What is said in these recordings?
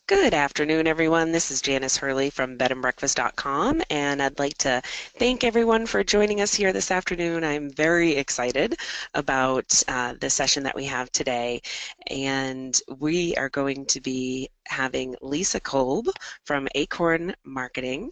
Good afternoon, everyone. This is Janice Hurley from BedandBreakfast.com, and I'd like to thank everyone for joining us here this afternoon. I'm very excited about the session that we have today, and we are going to be having Lisa Kolb from Acorn Marketing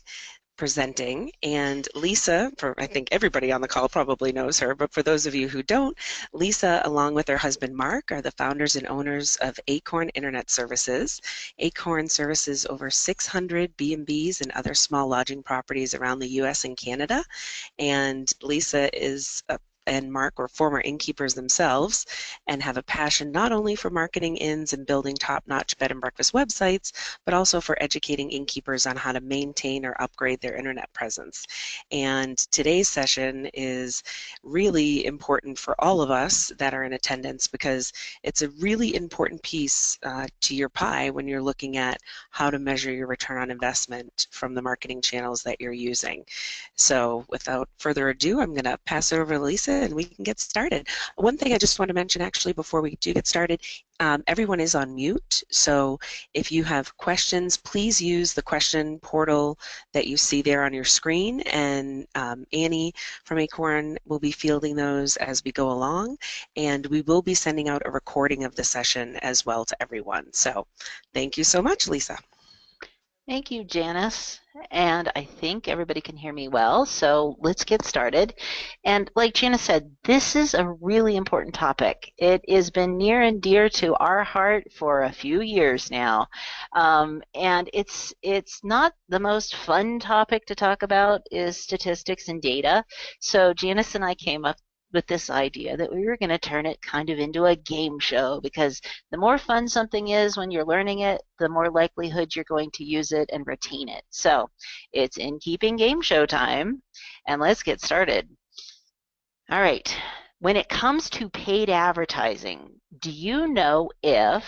presenting. And Lisa, for I think everybody on the call probably knows her, but for those of you who don't, Lisa, along with her husband Mark, are the founders and owners of Acorn Internet Services. Acorn services over 600 B&Bs and other small lodging properties around the U.S. and Canada. And Lisa and Mark were former innkeepers themselves and have a passion not only for marketing inns and building top-notch bed and breakfast websites, but also for educating innkeepers on how to maintain or upgrade their internet presence. And today's session is really important for all of us that are in attendance because it's a really important piece to your pie when you're looking at how to measure your return on investment from the marketing channels that you're using. So without further ado, I'm going to pass it over to Lisa and we can get started. One thing I just want to mention actually before we do get started, everyone is on mute, so if you have questions, please use the question portal that you see there on your screen, and Annie from Acorn will be fielding those as we go along, and we will be sending out a recording of the session as well to everyone. So thank you so much, Lisa. Thank you, Janice. And I think everybody can hear me well, so let's get started. And like Janice said, this is a really important topic. It has been near and dear to our heart for a few years now. And it's not the most fun topic to talk about is statistics and data. So Janice and I came up with this idea that we were going to turn it kind of into a game show, because the more fun something is when you're learning it, the more likelihood you're going to use it and retain it. So it's Innkeeping game show time, and let's get started. All right, when it comes to paid advertising, do you know if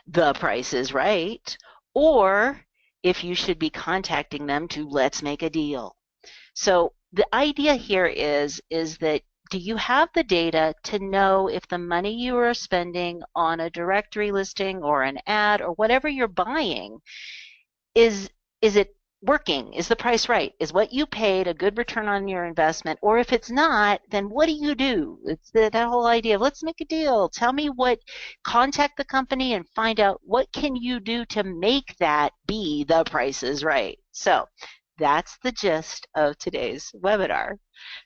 the price is right or if you should be contacting them to let's make a deal? So the idea here is that do you have the data to know if the money you are spending on a directory listing or an ad or whatever you're buying, is it working? Is the price right? Is what you paid a good return on your investment? Or if it's not, then what do? It's that whole idea of let's make a deal. Tell me contact the company and find out what can you do to make that be the price is right. So that's the gist of today's webinar.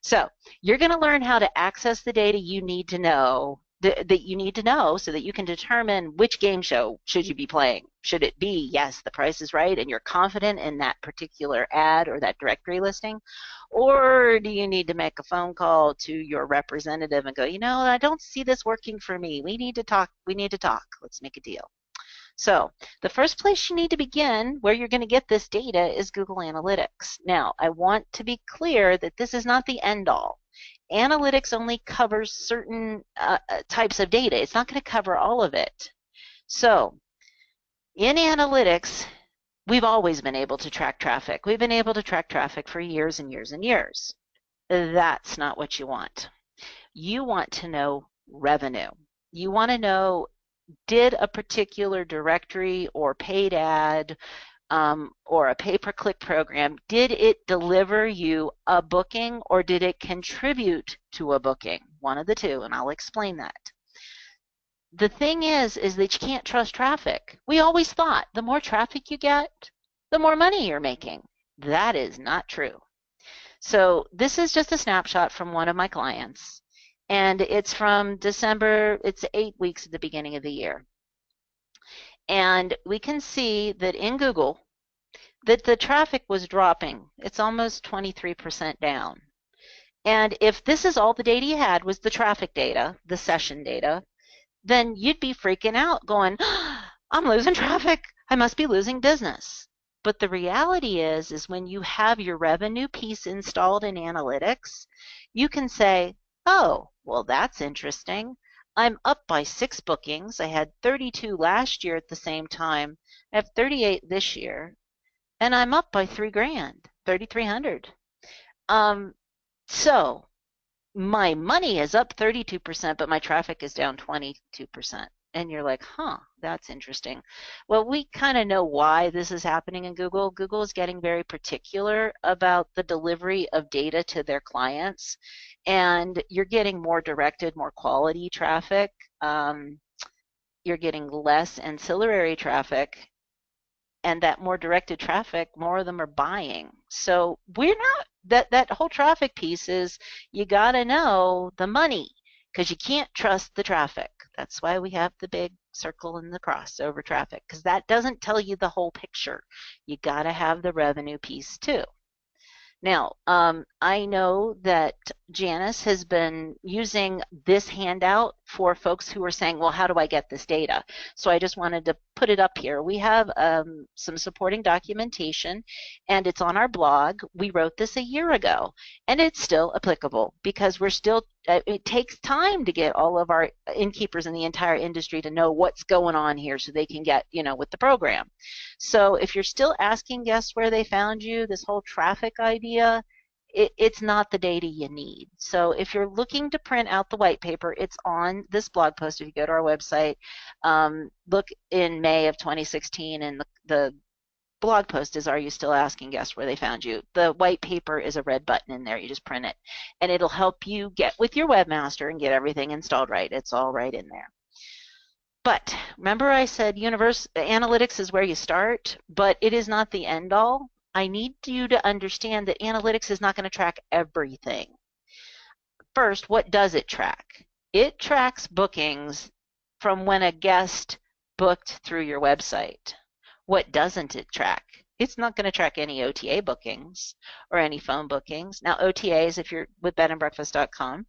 So you're going to learn how to access the data you need to know, that you need to know so that you can determine which game show should you be playing. Should it be, yes, the price is right and you're confident in that particular ad or that directory listing? Or do you need to make a phone call to your representative and go, I don't see this working for me. We need to talk. Let's make a deal. So the first place you need to begin where you're going to get this data is Google Analytics. Now, I want to be clear that this is not the end-all. Analytics only covers certain types of data. It's not going to cover all of it. So in analytics, we've always been able to track traffic. We've been able to track traffic for years and years and years. That's not what you want. You want to know revenue. You want to know, did a particular directory or paid ad or a pay-per-click program, did it deliver you a booking or did it contribute to a booking? One of the two, and I'll explain that. The thing is that you can't trust traffic. We always thought the more traffic you get, the more money you're making. That is not true. So this is just a snapshot from one of my clients. And it's from December, it's 8 weeks at the beginning of the year. And we can see that in Google, that the traffic was dropping. It's almost 23% down. And if this is all the data you had was the traffic data, the session data, then you'd be freaking out going, I'm losing traffic. I must be losing business. But the reality is when you have your revenue piece installed in analytics, you can say, oh, well, that's interesting. I'm up by 6 bookings. I had 32 last year at the same time. I have 38 this year. And I'm up by $3,000, 3,300. So my money is up 32%, but my traffic is down 22%. And you're like, huh, that's interesting. Well, we kind of know why this is happening in Google. Google is getting very particular about the delivery of data to their clients, and you're getting more directed, more quality traffic. You're getting less ancillary traffic, and that more directed traffic, more of them are buying. So we're not, that whole traffic piece is, you got to know the money because you can't trust the traffic. That's why we have the big circle and the cross over traffic, because that doesn't tell you the whole picture. You got to have the revenue piece too. Now, I know that Janice has been using this handout for folks who are saying, well, how do I get this data? So I just wanted to put it up here. We have some supporting documentation, and it's on our blog. We wrote this a year ago, and it's still applicable because we're still, it takes time to get all of our innkeepers in the entire industry to know what's going on here so they can get, with the program. So if you're still asking guests where they found you, this whole traffic idea, it's not the data you need. So if you're looking to print out the white paper, it's on this blog post. If you go to our website, look in May of 2016, and the blog post is, are you still asking guests where they found you? The white paper is a red button in there. You just print it, and it'll help you get with your webmaster and get everything installed right. It's all right in there. But remember I said analytics is where you start, but it is not the end all. I need you to understand that analytics is not going to track everything. First, what does it track? It tracks bookings from when a guest booked through your website. What doesn't it track? It's not going to track any OTA bookings or any phone bookings. Now, OTAs, if you're with BedandBreakfast.com,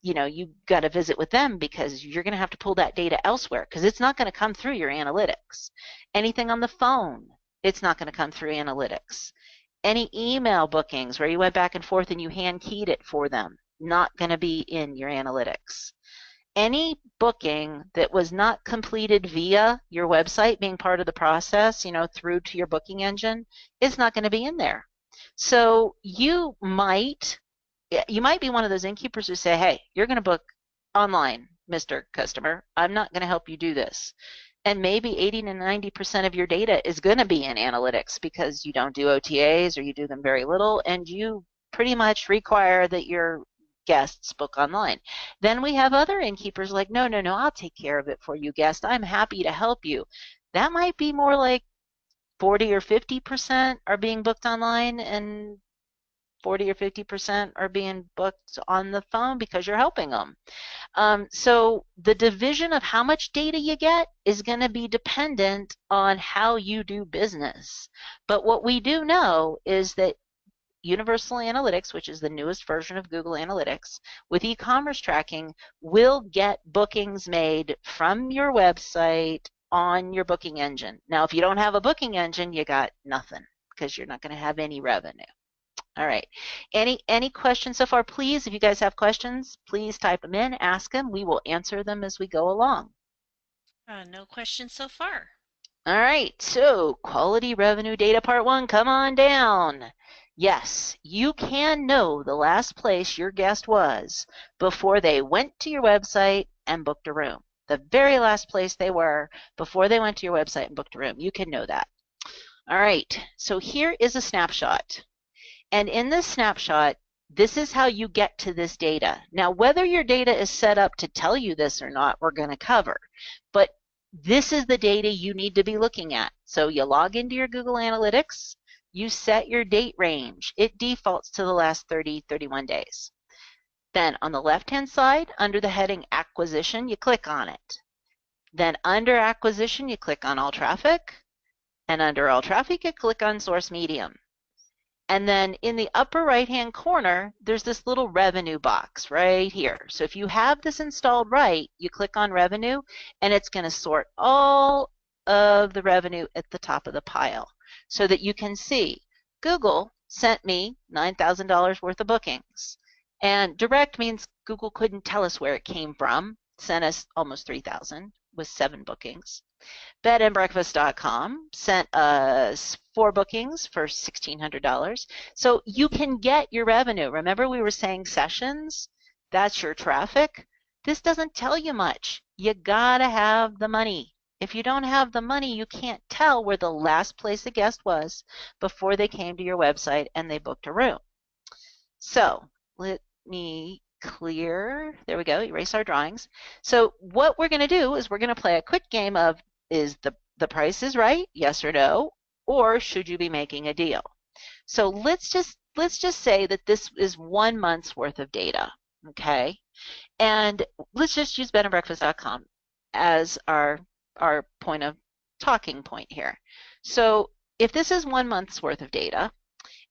you got to visit with them because you're going to have to pull that data elsewhere because it's not going to come through your analytics. Anything on the phone, it's not going to come through analytics. Any email bookings where you went back and forth and you hand keyed it for them, not going to be in your analytics. Any booking that was not completed via your website being part of the process, through to your booking engine, is not going to be in there. So you might be one of those innkeepers who say, hey, you're going to book online, Mr. Customer. I'm not going to help you do this. And maybe 80 to 90% of your data is going to be in analytics because you don't do OTAs or you do them very little, and you pretty much require that your guests book online. Then we have other innkeepers like, no, I'll take care of it for you, guest. I'm happy to help you. That might be more like 40 or 50% are being booked online, and 40 or 50% are being booked on the phone because you're helping them. So the division of how much data you get is going to be dependent on how you do business. But what we do know is that Universal Analytics, which is the newest version of Google Analytics, with e-commerce tracking, will get bookings made from your website on your booking engine. Now, if you don't have a booking engine, you got nothing because you're not going to have any revenue. All right. Any questions so far? Please, if you guys have questions, please type them in, ask them. We will answer them as we go along. No questions so far. All right. So quality revenue data part 1, come on down. Yes, you can know the last place your guest was before they went to your website and booked a room. The very last place they were before they went to your website and booked a room. You can know that. All right. So here is a snapshot. And in this snapshot, this is how you get to this data. Now, whether your data is set up to tell you this or not, we're going to cover. But this is the data you need to be looking at. So you log into your Google Analytics. You set your date range. It defaults to the last 30, 31 days. Then on the left-hand side, under the heading Acquisition, you click on it. Then under Acquisition, you click on All Traffic. And under All Traffic, you click on Source Medium. And then in the upper right-hand corner, there's this little revenue box right here. So if you have this installed right, you click on revenue, and it's going to sort all of the revenue at the top of the pile so that you can see Google sent me $9,000 worth of bookings. And direct means Google couldn't tell us where it came from, sent us almost 3,000 with 7 bookings. BedandBreakfast.com sent us 4 bookings for $1,600. So you can get your revenue. Remember we were saying sessions? That's your traffic. This doesn't tell you much. You gotta have the money. If you don't have the money, you can't tell where the last place a guest was before they came to your website and they booked a room. So let me clear, there we go, erase our drawings. So what we're going to do is we're going to play a quick game of, is the price is right, yes or no, or should you be making a deal? So let's just say that this is 1 month's worth of data, okay? And let's just use BedandBreakfast.com as our point of talking point here. So if this is 1 month's worth of data,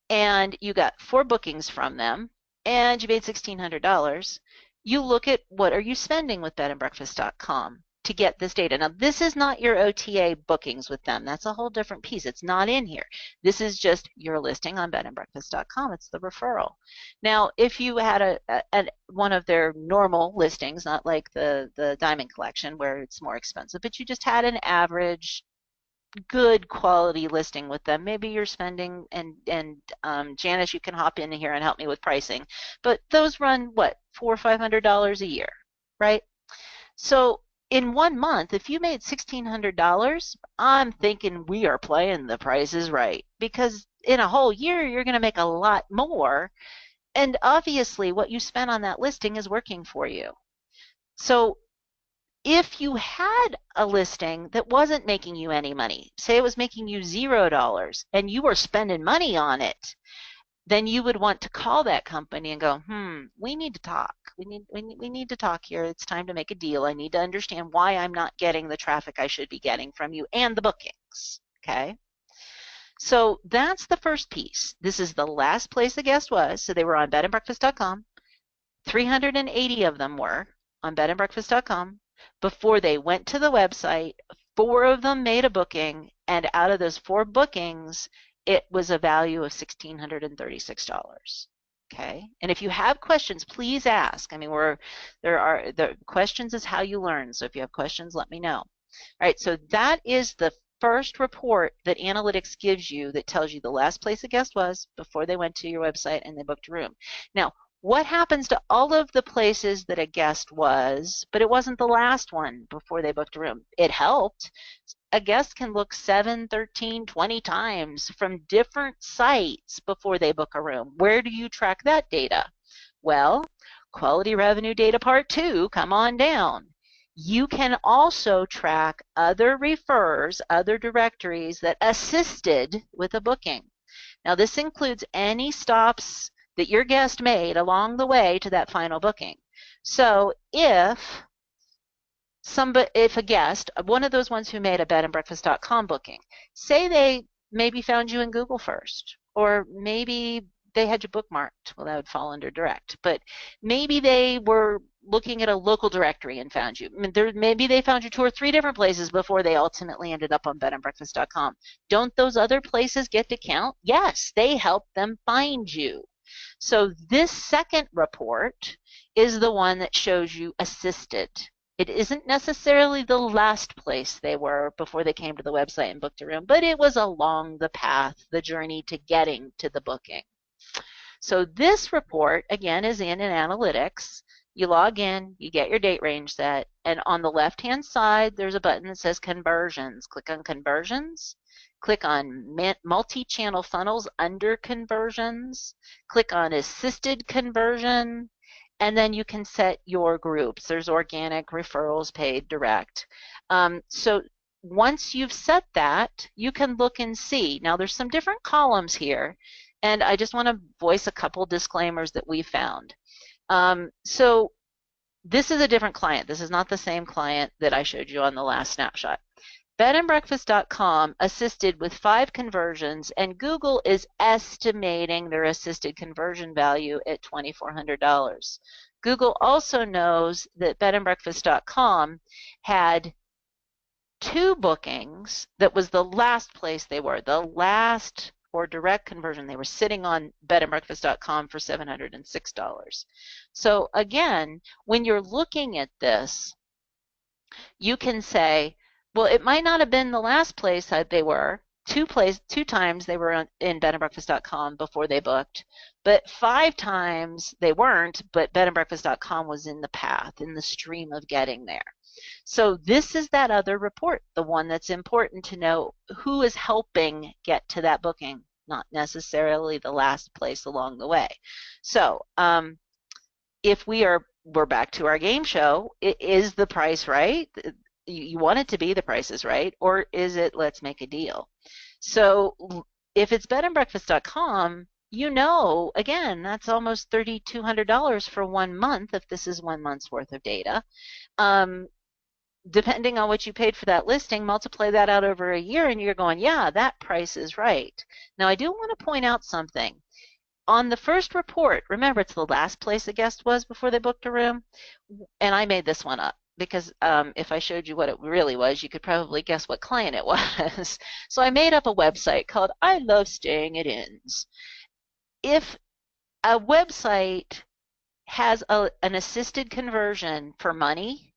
and you got 4 bookings from them, and you made $1,600, you look at what are you spending with BedandBreakfast.com to get this data. Now, this is not your OTA bookings with them. That's a whole different piece. It's not in here. This is just your listing on BedandBreakfast.com. It's the referral. Now, if you had one of their normal listings, not like the Diamond Collection where it's more expensive, but you just had an average good quality listing with them. Maybe you're spending, and Janice, you can hop in here and help me with pricing, but those run what, $400 or $500 a year, right? So in 1 month, if you made $1,600, I'm thinking we are playing the prices right, because in a whole year you're going to make a lot more, and obviously what you spent on that listing is working for you. So if you had a listing that wasn't making you any money, say it was making you $0, and you were spending money on it, then you would want to call that company and go, we need to talk. We need to talk here. It's time to make a deal. I need to understand why I'm not getting the traffic I should be getting from you and the bookings, okay? So that's the first piece. This is the last place the guest was. So they were on BedandBreakfast.com. 380 of them were on BedandBreakfast.com. Before they went to the website, 4 of them made a booking, and out of those 4 bookings, it was a value of $1,636. Okay, and if you have questions, please ask. I mean, the questions is how you learn. So if you have questions, let me know. All right, so that is the first report that analytics gives you that tells you the last place a guest was before they went to your website and they booked a room. Now, what happens to all of the places that a guest was, but it wasn't the last one before they booked a room? It helped. A guest can look 7, 13, 20 times from different sites before they book a room. Where do you track that data? Well, quality revenue data part 2, come on down. You can also track other referrers, other directories that assisted with a booking. Now, this includes any stops that your guest made along the way to that final booking. So if a guest, one of those ones who made a BedandBreakfast.com booking, say they maybe found you in Google first, or maybe they had you bookmarked, well, that would fall under direct, but maybe they were looking at a local directory and found you. I mean, maybe they found you 2 or 3 different places before they ultimately ended up on BedandBreakfast.com. Don't those other places get to count? Yes, they help them find you. So this second report is the one that shows you assisted. It isn't necessarily the last place they were before they came to the website and booked a room, but it was along the path, the journey to getting to the booking. So this report, again, is in analytics. You log in, you get your date range set, and on the left-hand side, there's a button that says conversions. Click on conversions. Click on multi-channel funnels under conversions. Click on assisted conversion, and then you can set your groups. There's organic, referrals, paid, direct. So once you've set that, you can look and see. Now there's some different columns here, and I just want to voice a couple disclaimers that we found. So this is a different client. This is not the same client that I showed you on the last snapshot. BedandBreakfast.com assisted with 5 conversions, and Google is estimating their assisted conversion value at $2,400. Google also knows that BedandBreakfast.com had 2 bookings that was the last place they were, the last or direct conversion. They were sitting on BedandBreakfast.com for $706. So again, when you're looking at this, you can say, well, it might not have been the last place that they were. 2 times they were in BedandBreakfast.com before they booked, But 5 times they weren't, but BedandBreakfast.com was in the path, in the stream of getting there. So this is that other report, the one that's important to know who is helping get to that booking, not necessarily the last place along the way. So if we're back to our game show, is the price right? You want it to be the price is right, or is it let's make a deal? So if it's BedandBreakfast.com, again, that's almost $3,200 for 1 month if this is 1 month's worth of data. Depending on what you paid for that listing, multiply that out over a year and you're going, yeah, that price is right. Now, I do want to point out something. On the first report, remember, it's the last place a guest was before they booked a room, and I made this one up because if I showed you what it really was, you could probably guess what client it was. So I made up a website called I Love Staying at Inns. If a website has an assisted conversion for money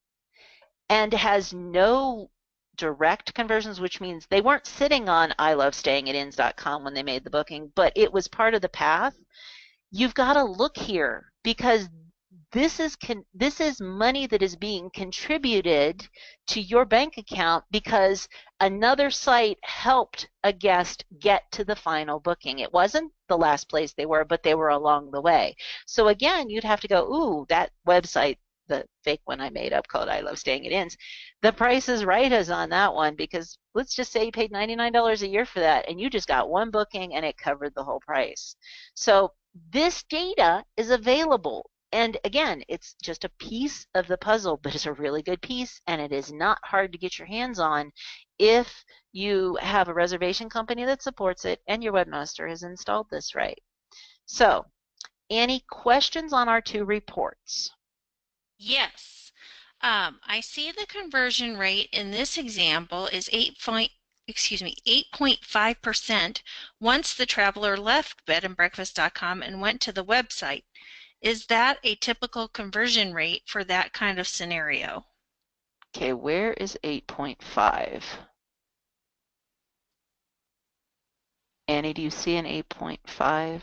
and has no direct conversions, which means they weren't sitting on ilovestayingatinns.com when they made the booking, but it was part of the path, you've got to look here because this is money that is being contributed to your bank account because another site helped a guest get to the final booking. It wasn't the last place they were, but they were along the way. So again, you'd have to go, ooh, that website, the fake one I made up called I Love Staying at Inns, the price is right is on that one because let's just say you paid $99 a year for that and you just got one booking and it covered the whole price. So this data is available. And again, it's just a piece of the puzzle, but it's a really good piece and it is not hard to get your hands on if you have a reservation company that supports it and your webmaster has installed this right. So, any questions on our 2 reports? Yes. I see the conversion rate in this example is 8.5% once the traveler left BedandBreakfast.com and went to the website. Is that a typical conversion rate for that kind of scenario? Okay, where is 8.5? Annie, do you see an 8.5?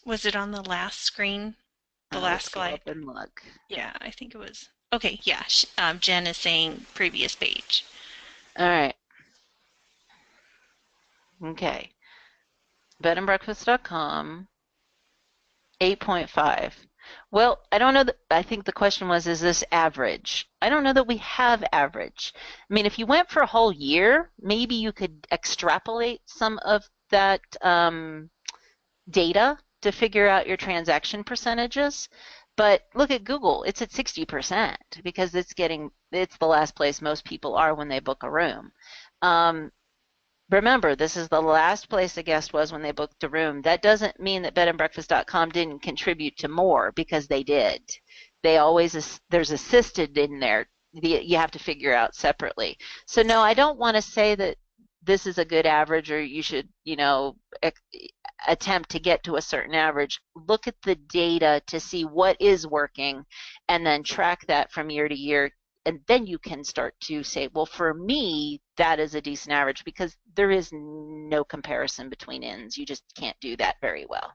Was it on the last screen? The last Let's go slide? up and look. Yeah, I think it was. Okay, yeah. Jen is saying previous page. All right. Okay. BedandBreakfast.com, 8.5. Well, I don't know that, I think the question was, is this average? I don't know that we have average. I mean, if you went for a whole year, maybe you could extrapolate some of that data to figure out your transaction percentages. But look at Google, it's at 60% because it's the last place most people are when they book a room. Remember, this is the last place a guest was when they booked a room. That doesn't mean that BedandBreakfast.com didn't contribute to more because they did. There's assisted in there. You have to figure out separately. So no, I don't want to say that this is a good average or you should, attempt to get to a certain average. Look at the data to see what is working and then track that from year to year. And then you can start to say, well, for me, that is a decent average because there is no comparison between inns. You just can't do that very well.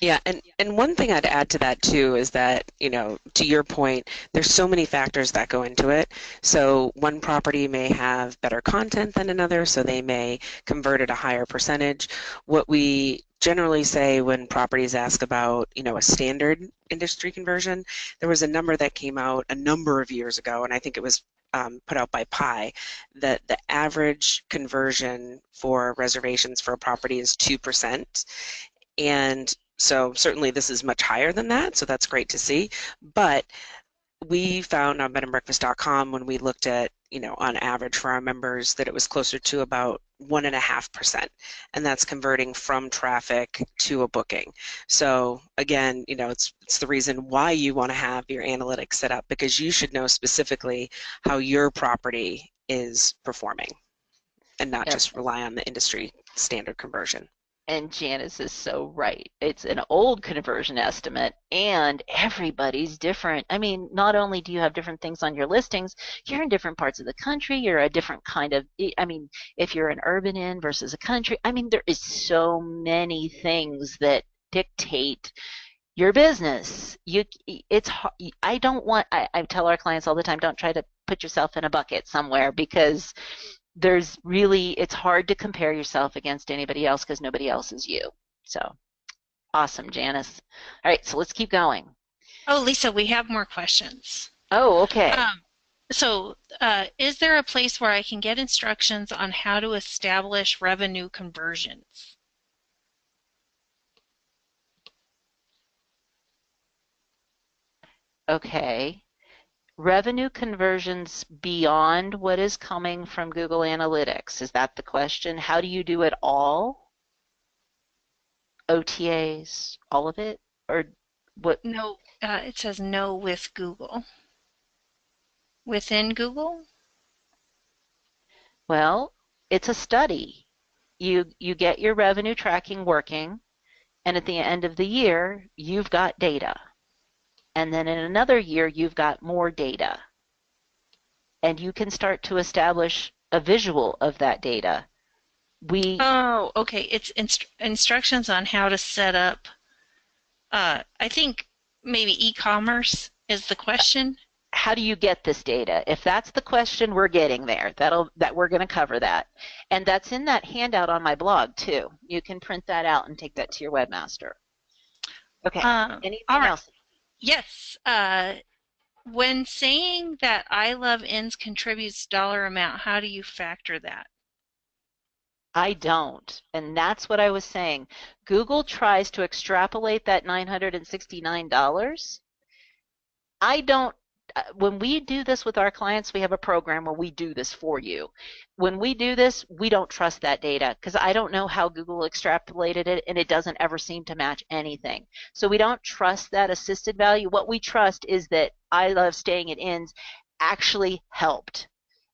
Yeah, and one thing I'd add to that too is that, to your point, there's so many factors that go into it. So one property may have better content than another, so they may convert at a higher percentage. What we generally say when properties ask about, a standard industry conversion, there was a number that came out a number of years ago, and I think it was put out by Pi, that the average conversion for reservations for a property is 2%. And so certainly this is much higher than that, so that's great to see. But we found on BedandBreakfast.com when we looked at, on average for our members that it was closer to about 1.5%, and that's converting from traffic to a booking. So again, it's the reason why you want to have your analytics set up because you should know specifically how your property is performing and not just rely on the industry standard conversion. And Janice is so right. It's an old conversion estimate, and everybody's different. I mean, not only do you have different things on your listings, you're in different parts of the country. You're a different kind of, I mean, if you're an urban inn versus a country, I mean, there is so many things that dictate your business. It's I don't want, I tell our clients all the time, don't try to put yourself in a bucket somewhere, because there's really, it's hard to compare yourself against anybody else because nobody else is you. So awesome, Janice. All right, so let's keep going. Oh, Lisa, we have more questions. Oh, okay. Um, is there a place where I can get instructions on how to establish revenue conversions? Okay. Revenue conversions beyond what is coming from Google Analytics. Is that the question? How do you do it all? OTAs, all of it? Or what? No, it says no with Google. Within Google? Well, it's a study. You get your revenue tracking working, and at the end of the year, you've got data. And then in another year, you've got more data. And you can start to establish a visual of that data. Oh, okay. It's instructions on how to set up, I think maybe e-commerce is the question. How do you get this data? If that's the question, we're getting there. That we're going to cover that. And that's in that handout on my blog too. You can print that out and take that to your webmaster. Okay. All Anything right. else? Yes. When saying that I Love Inns contributes dollar amount, how do you factor that? I don't. And that's what I was saying. Google tries to extrapolate that $969. I don't, when we do this with our clients, we have a program where we do this for you. When we do this, we don't trust that data because I don't know how Google extrapolated it, and it doesn't ever seem to match anything. So we don't trust that assisted value. What we trust is that I Love Staying at Inns actually helped,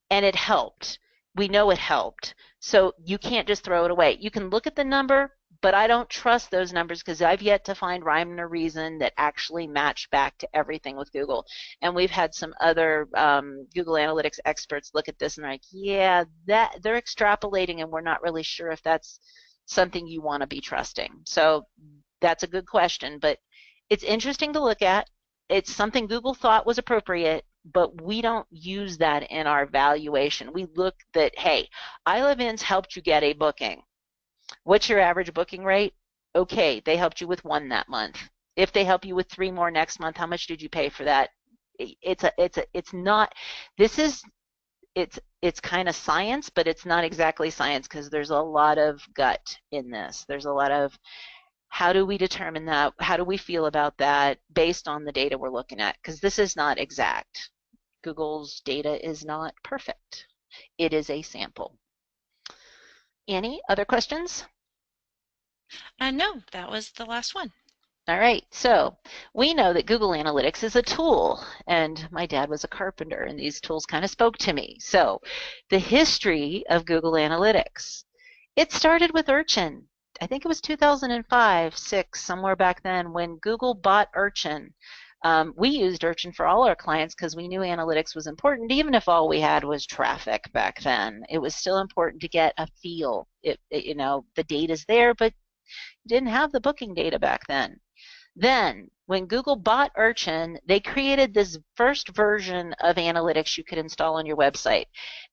and it helped. We know it helped. So you can't just throw it away. You can look at the number, but I don't trust those numbers because I've yet to find rhyme or reason that actually match back to everything with Google. And we've had some other Google Analytics experts look at this and they're like, yeah, that they're extrapolating and we're not really sure if that's something you want to be trusting. So that's a good question, but it's interesting to look at. It's something Google thought was appropriate, but we don't use that in our valuation. We look that, hey, I Love Inns helped you get a booking. What's your average booking rate? Okay, they helped you with one that month. If they help you with 3 more next month, how much did you pay for that? It's not, this is, it's kind of science, but it's not exactly science because there's a lot of gut in this. There's a lot of, how do we determine that? How do we feel about that based on the data we're looking at? Because this is not exact. Google's data is not perfect. It is a sample. Any other questions? No, that was the last one. All right, so we know that Google Analytics is a tool, and my dad was a carpenter, and these tools kind of spoke to me. So the history of Google Analytics, it started with Urchin. I think it was 2005, 6, somewhere back then when Google bought Urchin. We used Urchin for all our clients because we knew analytics was important, even if all we had was traffic back then. It was still important to get a feel. You know, the data's there, but you didn't have the booking data back then. Then, when Google bought Urchin, they created this first version of analytics you could install on your website.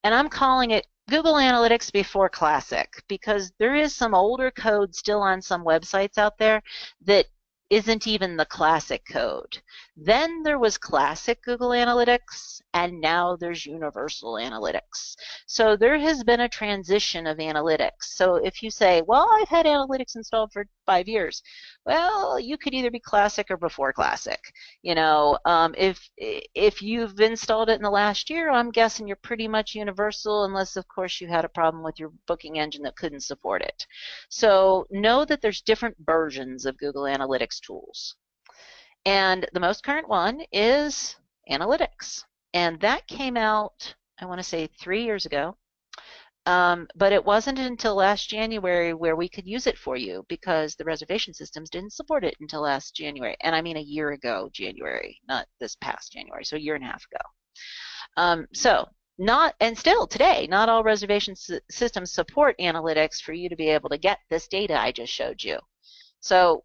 And I'm calling it Google Analytics before Classic because there is some older code still on some websites out there that isn't even the classic code. Then there was classic Google Analytics, and now there's universal analytics. So there has been a transition of analytics. So if you say, well, I've had analytics installed for 5 years, well, you could either be classic or before classic. You know, if you've installed it in the last year, I'm guessing you're pretty much universal, unless of course you had a problem with your booking engine that couldn't support it. So know that there's different versions of Google Analytics tools. And the most current one is Analytics. And that came out, I want to say 3 years ago. But it wasn't until last January where we could use it for you because the reservation systems didn't support it until last January. And I mean a year ago, January, not this past January, so a year and a half ago. And still today, not all reservation systems support analytics for you to be able to get this data I just showed you. So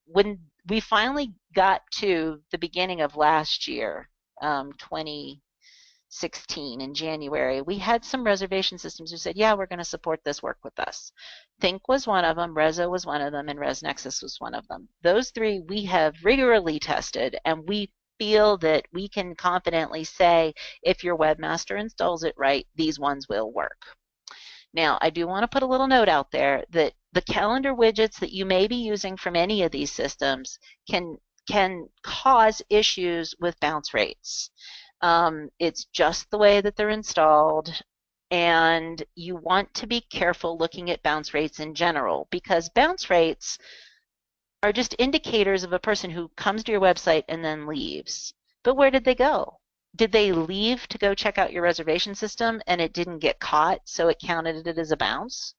when we finally got to the beginning of last year, 2016 in January, we had some reservation systems who said, yeah, we're going to support this, work with us. Think was one of them, Rezo was one of them, and ResNexus was one of them. Those three we have rigorously tested, and we feel that we can confidently say if your webmaster installs it right, these ones will work. Now, I do want to put a little note out there that the calendar widgets that you may be using from any of these systems can cause issues with bounce rates. It's just the way that they're installed, and you want to be careful looking at bounce rates in general, because bounce rates are just indicators of a person who comes to your website and then leaves. But where did they go? Did they leave to go check out your reservation system and it didn't get caught, so it counted it as a bounce?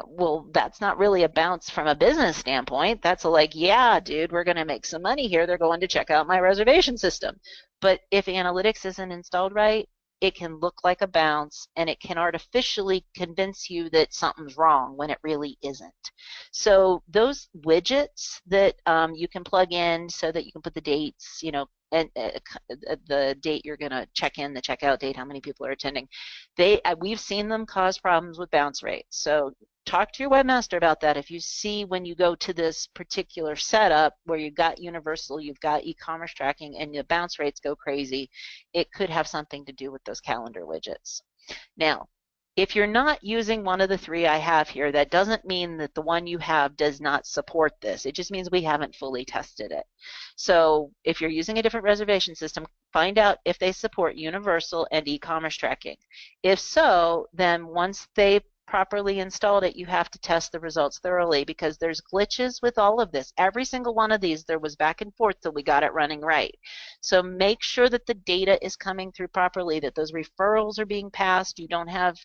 Well, that's not really a bounce from a business standpoint. That's like, yeah, dude, we're going to make some money here. They're going to check out my reservation system. But if analytics isn't installed right, it can look like a bounce, and it can artificially convince you that something's wrong when it really isn't. So those widgets that you can plug in so that you can put the dates, and the date you're going to check in, the checkout date, how many people are attending, we've seen them cause problems with bounce rates. So talk to your webmaster about that. If you see when you go to this particular setup where you've got universal, you've got e-commerce tracking, and the bounce rates go crazy, it could have something to do with those calendar widgets. Now, if you're not using one of the three I have here, that doesn't mean that the one you have does not support this. It just means we haven't fully tested it. So if you're using a different reservation system, find out if they support universal and e-commerce tracking. If so, then once they properly installed it, you have to test the results thoroughly, because there's glitches with all of this. Every single one of these, there was back and forth till we got it running right. So make sure that the data is coming through properly, that those referrals are being passed, you don't have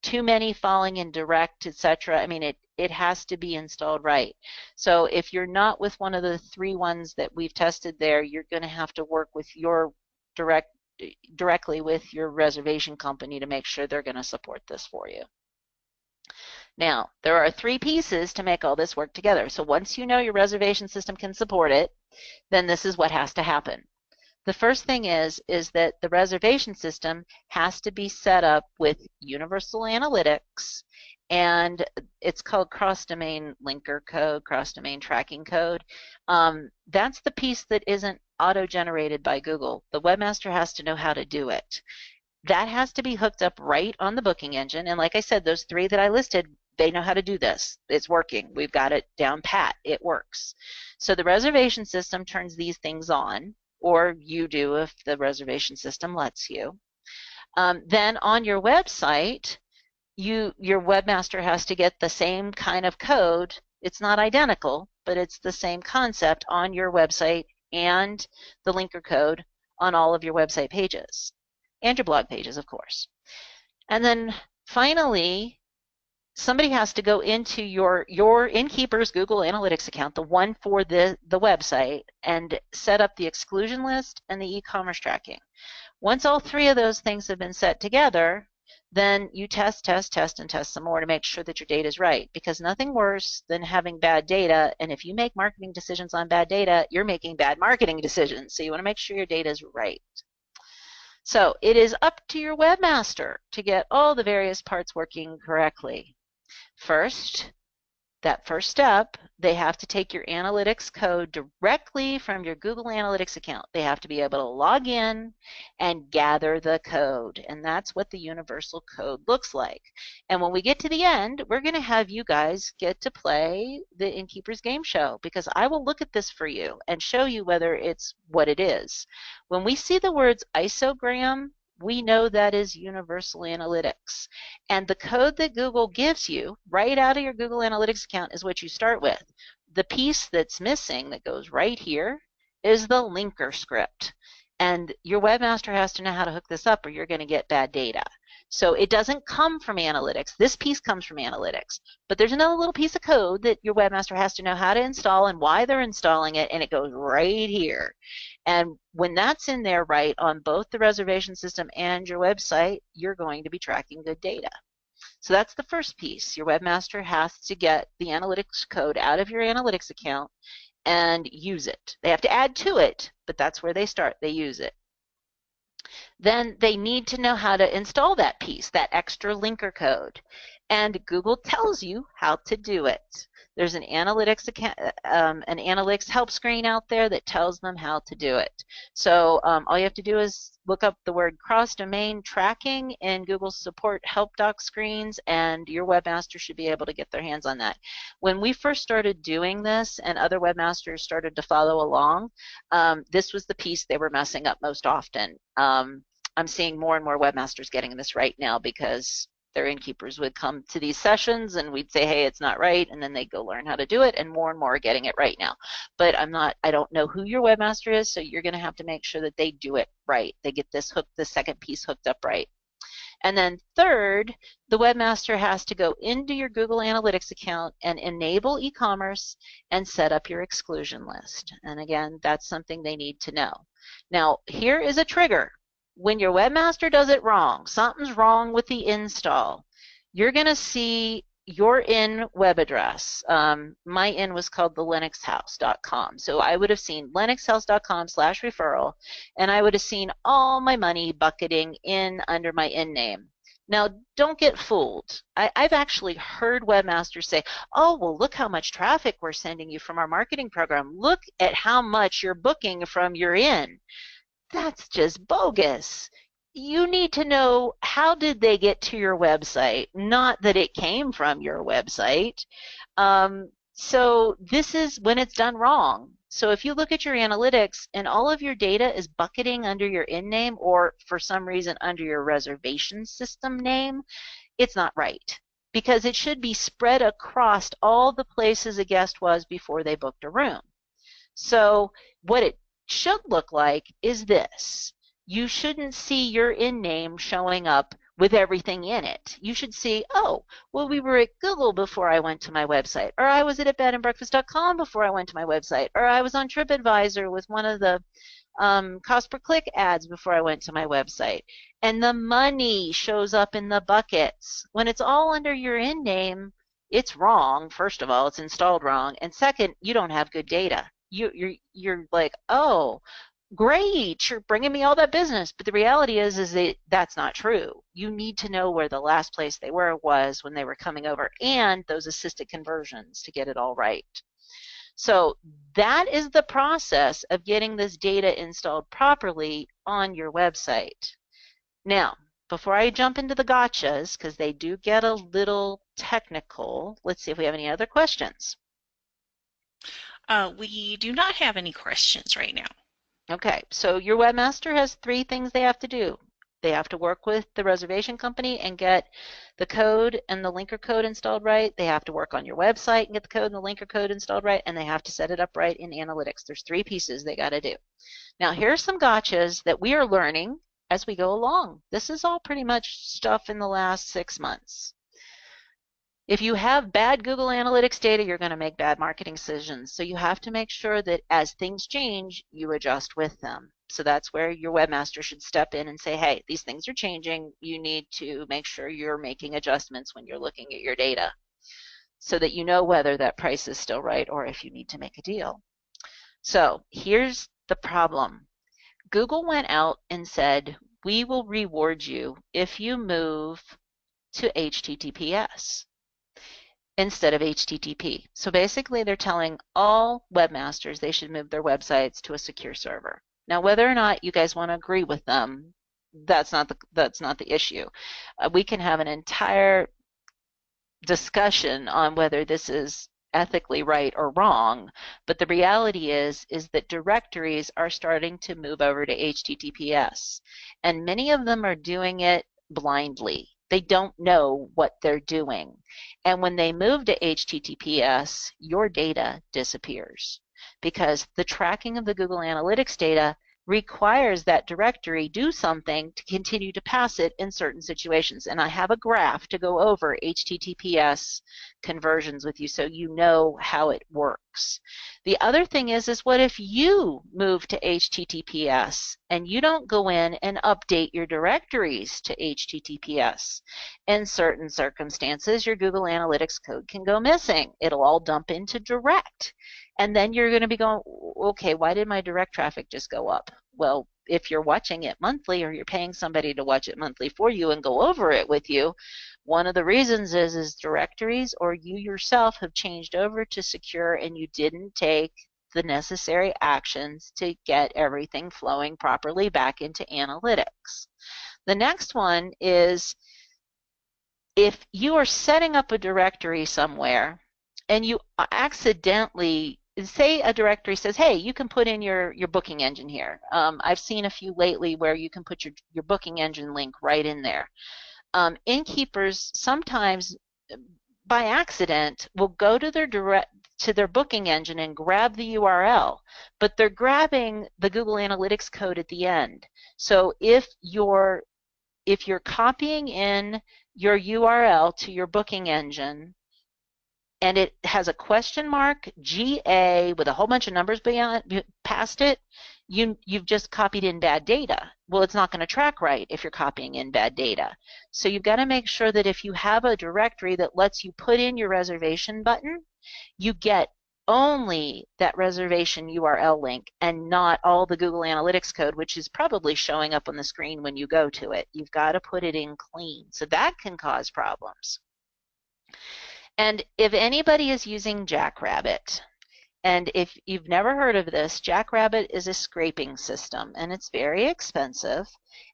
too many falling in direct, etc. I mean, it has to be installed right. So if you're not with one of the three ones that we've tested there, you're going to have to work with your directly with your reservation company to make sure they're going to support this for you. Now, there are three pieces to make all this work together. So once you know your reservation system can support it, then this is what has to happen. The first thing is that the reservation system has to be set up with universal analytics, and it's called cross-domain linker code, cross-domain tracking code. That's the piece that isn't auto-generated by Google. The webmaster has to know how to do it. That has to be hooked up right on the booking engine, and like I said, those three that I listed, they know how to do this. It's working. We've got it down pat. It works. So the reservation system turns these things on, or you do if the reservation system lets you. Then on your website, your webmaster has to get the same kind of code. It's not identical, but it's the same concept on your website and the linker code on all of your website pages and your blog pages, of course. And then finally, somebody has to go into your Innkeeper's Google Analytics account, the one for the website, and set up the exclusion list and the e-commerce tracking. Once all three of those things have been set together, then you test, and test some more to make sure that your data is right, because nothing worse than having bad data, and if you make marketing decisions on bad data, you're making bad marketing decisions, so you want to make sure your data is right. So it is up to your webmaster to get all the various parts working correctly. First, that first step, they have to take your analytics code directly from your Google Analytics account. They have to be able to log in and gather the code, and that's what the universal code looks like. And when we get to the end, we're going to have you guys get to play the Innkeeper's game show, because I will look at this for you and show you whether it's what it is. When we see the words isogram, we know that is universal analytics. And the code that Google gives you right out of your Google Analytics account is what you start with. The piece that's missing that goes right here is the linker script. And your webmaster has to know how to hook this up or you're going to get bad data. So it doesn't come from analytics. This piece comes from analytics. But there's another little piece of code that your webmaster has to know how to install and why they're installing it, and it goes right here. And when that's in there right on both the reservation system and your website, you're going to be tracking good data. So that's the first piece. Your webmaster has to get the analytics code out of your analytics account and use it. They have to add to it, but that's where they start. They use it. Then they need to know how to install that piece, that extra linker code. And Google tells you how to do it. There's an analytics help screen out there that tells them how to do it. So all you have to do is look up the word cross-domain tracking in Google's support help doc screens, and your webmaster should be able to get their hands on that. When we first started doing this and other webmasters started to follow along, this was the piece they were messing up most often. I'm seeing more and more webmasters getting this right now because their innkeepers would come to these sessions and we'd say, hey, it's not right, and then they'd go learn how to do it, and more are getting it right now. But I don't know who your webmaster is, so you're going to have to make sure that they do it right. They get this second piece hooked up right. And then third, the webmaster has to go into your Google Analytics account and enable e-commerce and set up your exclusion list. And again, that's something they need to know. Now, here is a trigger. When your webmaster does it wrong, something's wrong with the install, you're going to see your in web address. My in was called the linuxhouse.com. So I would have seen linuxhouse.com/referral, and I would have seen all my money bucketing in under my in name. Now, don't get fooled. I've actually heard webmasters say, oh, well, look how much traffic we're sending you from our marketing program. Look at how much you're booking from your in. That's just bogus. You need to know, how did they get to your website, not that it came from your website. So this is when it's done wrong. So if you look at your analytics and all of your data is bucketing under your in name or for some reason under your reservation system name, it's not right, because it should be spread across all the places a guest was before they booked a room. So what it should look like is this. You shouldn't see your in name showing up with everything in it. You should see, oh, well, we were at Google before I went to my website, or I was at BedandBreakfast.com before I went to my website, or I was on TripAdvisor with one of the cost per click ads before I went to my website. And the money shows up in the buckets. When it's all under your in name, it's wrong. First of all, it's installed wrong. And second, you don't have good data. You're like, oh, great, you're bringing me all that business. But the reality is that that's not true. You need to know where the last place they were was when they were coming over and those assisted conversions to get it all right. So that is the process of getting this data installed properly on your website. Now, before I jump into the gotchas, because they do get a little technical, let's see if we have any other questions. We do not have any questions right now. Okay, so your webmaster has 3 things they have to do. They have to work with the reservation company and get the code and the linker code installed right. They have to work on your website and get the code and the linker code installed right, and they have to set it up right in analytics. There's 3 pieces they got to do. Now, here's some gotchas that we are learning as we go along. This is all pretty much stuff in the last 6 months. If you have bad Google Analytics data, you're going to make bad marketing decisions. So you have to make sure that as things change, you adjust with them. So that's where your webmaster should step in and say, hey, these things are changing. You need to make sure you're making adjustments when you're looking at your data so that you know whether that price is still right or if you need to make a deal. So here's the problem. Google went out and said, we will reward you if you move to HTTPS instead of HTTP. So basically they're telling all webmasters they should move their websites to a secure server. Now, whether or not you guys want to agree with them, that's not the issue. We can have an entire discussion on whether this is ethically right or wrong, but the reality is that directories are starting to move over to HTTPS, and many of them are doing it blindly. They don't know what they're doing. And when they move to HTTPS, your data disappears because the tracking of the Google Analytics data requires that directory do something to continue to pass it in certain situations. And I have a graph to go over HTTPS conversions with you so you know how it works. The other thing is what if you move to HTTPS and you don't go in and update your directories to HTTPS? In certain circumstances, your Google Analytics code can go missing. It'll all dump into direct. And then you're going to be going, okay, why did my direct traffic just go up? Well, if you're watching it monthly or you're paying somebody to watch it monthly for you and go over it with you, one of the reasons is directories or you yourself have changed over to secure and you didn't take the necessary actions to get everything flowing properly back into analytics. The next one is if you are setting up a directory somewhere and you accidentally, say a directory says, hey, you can put in your booking engine here. I've seen a few lately where you can put your booking engine link right in there. Innkeepers sometimes by accident will go to their booking engine and grab the URL, but they're grabbing the Google Analytics code at the end. So if you're copying in your URL to your booking engine and it has a question mark GA with a whole bunch of numbers past it, you've just copied in bad data. Well, it's not going to track right if you're copying in bad data. So you've got to make sure that if you have a directory that lets you put in your reservation button, you get only that reservation URL link and not all the Google Analytics code, which is probably showing up on the screen when you go to it. You've got to put it in clean. So that can cause problems. And if anybody is using Jackrabbit, and if you've never heard of this, Jackrabbit is a scraping system, and it's very expensive.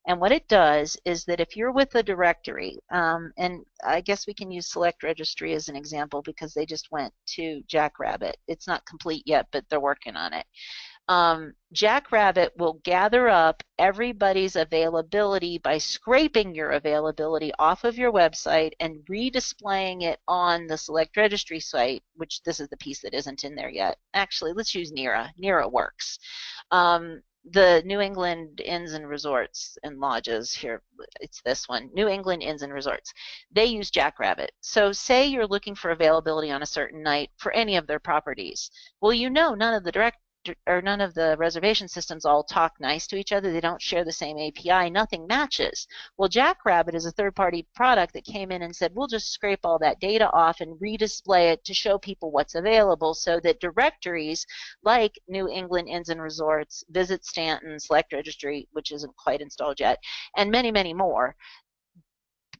And what it does is that if you're with a directory, and I guess we can use Select Registry as an example because they just went to Jackrabbit. It's not complete yet, but they're working on it. Jackrabbit will gather up everybody's availability by scraping your availability off of your website and redisplaying it on the Select Registry site, which this is the piece that isn't in there yet. Actually, let's use NERA. NERA works. The New England Inns and Resorts and Lodges here, it's this one, New England Inns and Resorts. They use Jackrabbit. So say you're looking for availability on a certain night for any of their properties. Well, you know none of the reservation systems all talk nice to each other. They don't share the same API. Nothing matches. Well, Jackrabbit is a third-party product that came in and said, we'll just scrape all that data off and redisplay it to show people what's available so that directories like New England Inns and Resorts, Visit Stanton, Select Registry, which isn't quite installed yet, and many, many more,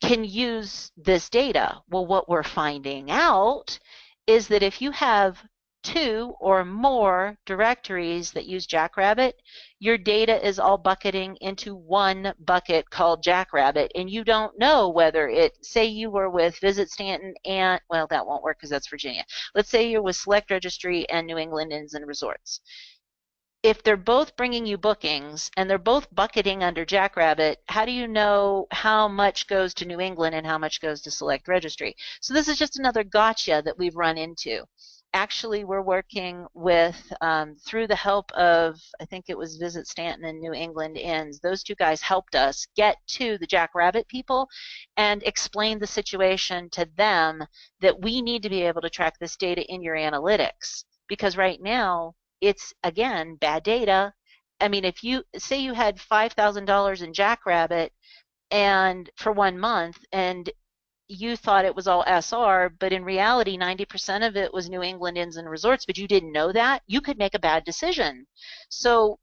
can use this data. Well, what we're finding out is that if you have 2 or more directories that use Jackrabbit, your data is all bucketing into one bucket called Jackrabbit, and you don't know whether say you were with Visit Stanton and, well, that won't work because that's Virginia. Let's say you're with Select Registry and New England Inns and Resorts. If they're both bringing you bookings and they're both bucketing under Jackrabbit, how do you know how much goes to New England and how much goes to Select Registry? So this is just another gotcha that we've run into. Actually, we're working with, through the help of, I think it was Visit Stanton and New England Inns, those 2 guys helped us get to the Jackrabbit people and explain the situation to them that we need to be able to track this data in your analytics. Because right now, it's, again, bad data. I mean, if you, say you had $5,000 in Jackrabbit and for 1 month, and you thought it was all SR, but in reality 90% of it was New England Inns and Resorts, but you didn't know that, you could make a bad decision. So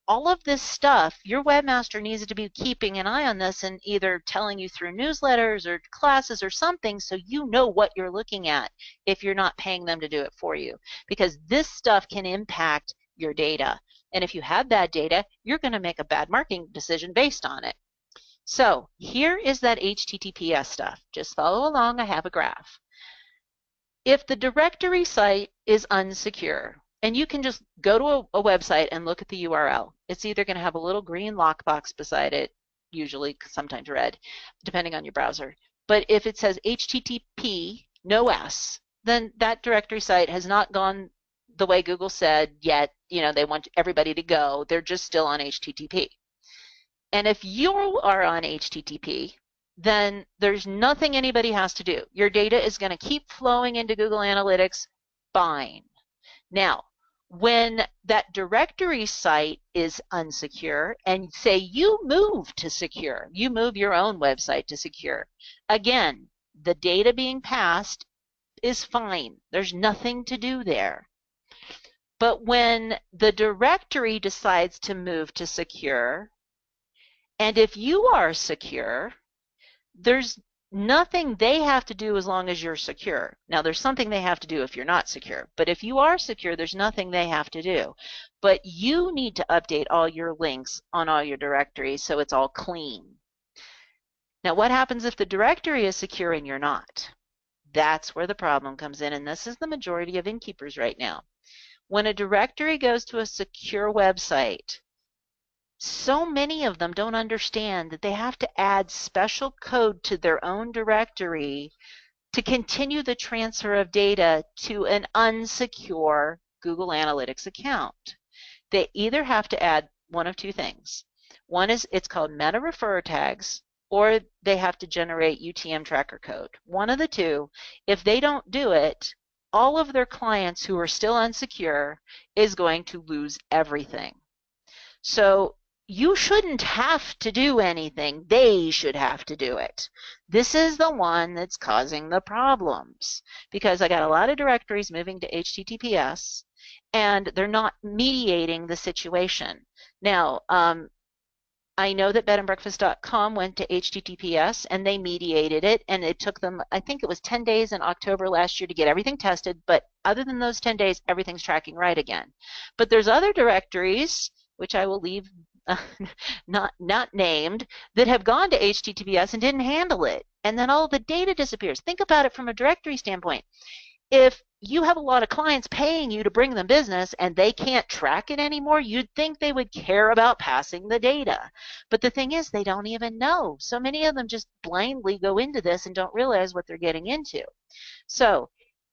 all of this stuff, your webmaster needs to be keeping an eye on this and either telling you through newsletters or classes or something so you know what you're looking at if you're not paying them to do it for you. Because this stuff can impact your data. And if you have bad data, you're going to make a bad marketing decision based on it. So here is that HTTPS stuff. Just follow along. I have a graph. If the directory site is unsecure, and you can just go to a website and look at the URL, it's either going to have a little green lockbox beside it, usually sometimes red, depending on your browser. But if it says HTTP, no S, then that directory site has not gone the way Google said, yet, they want everybody to go. They're just still on HTTP. And if you are on HTTP, then there's nothing anybody has to do. Your data is going to keep flowing into Google Analytics fine. Now, when that directory site is unsecure, and say you move to secure, you move your own website to secure, again, the data being passed is fine. There's nothing to do there. But when the directory decides to move to secure, and if you are secure, there's nothing they have to do as long as you're secure. Now, there's something they have to do if you're not secure. But if you are secure, there's nothing they have to do. But you need to update all your links on all your directories so it's all clean. Now, what happens if the directory is secure and you're not? That's where the problem comes in, and this is the majority of innkeepers right now. When a directory goes to a secure website, so many of them don't understand that they have to add special code to their own directory to continue the transfer of data to an unsecure Google Analytics account. They either have to add one of two things. One is, it's called meta referrer tags, or they have to generate UTM tracker code. One of the two. If they don't do it, all of their clients who are still unsecure is going to lose everything. So you shouldn't have to do anything. They should have to do it. This is the one that's causing the problems, because I got a lot of directories moving to HTTPS and they're not mediating the situation. Now, I know that BedandBreakfast.com went to HTTPS and they mediated it, and it took them, I think it was 10 days in October last year to get everything tested, but other than those 10 days, everything's tracking right again. But there's other directories, which I will leave not named, that have gone to HTTPS and didn't handle it, and then all the data disappears. Think about it from a directory standpoint. If you have a lot of clients paying you to bring them business and they can't track it anymore, you'd think they would care about passing the data. But the thing is, they don't even know. So many of them just blindly go into this and don't realize what they're getting into. So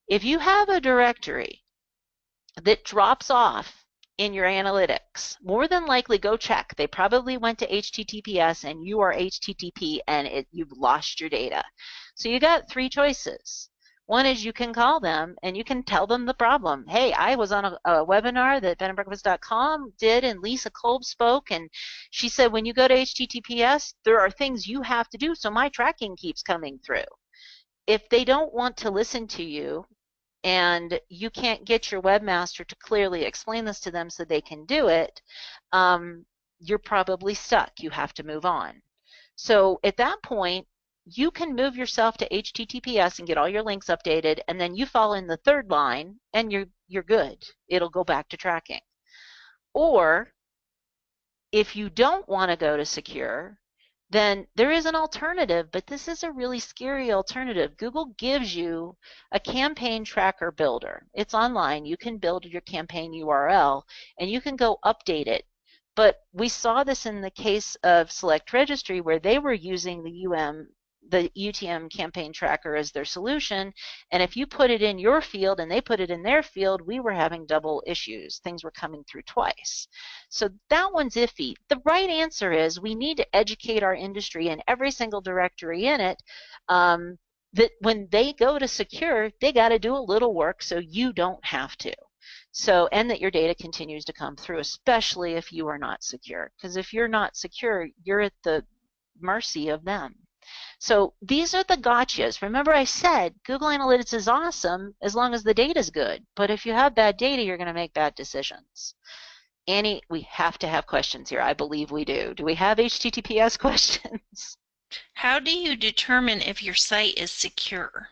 if you have a directory that drops off in your analytics, more than likely go check. They probably went to HTTPS and you are HTTP and you've lost your data. So you got three choices. One is you can call them and you can tell them the problem. Hey, I was on a webinar that BedandBreakfast.com did, and Lisa Kolb spoke, and she said when you go to HTTPS, there are things you have to do so my tracking keeps coming through. If they don't want to listen to you, and you can't get your webmaster to clearly explain this to them so they can do it, you're probably stuck. You have to move on. So at that point, you can move yourself to HTTPS and get all your links updated, and then you fall in the third line and you're good. It'll go back to tracking. Or if you don't want to go to secure, then there is an alternative, but this is a really scary alternative. Google gives you a campaign tracker builder. It's online. You can build your campaign URL and you can go update it. But we saw this in the case of Select Registry, where they were using the UTM campaign tracker as their solution, and if you put it in your field and they put it in their field, we were having double issues. Things were coming through twice. So that one's iffy. The right answer is we need to educate our industry and every single directory in it that when they go to secure, they got to do a little work so you don't have to. So, and that your data continues to come through, especially if you are not secure. Because if you're not secure, you're at the mercy of them. So these are the gotchas. Remember I said Google Analytics is awesome as long as the data is good. But if you have bad data, you're going to make bad decisions. Annie, we have to have questions here. I believe we do. Do we have HTTPS questions? How do you determine if your site is secure?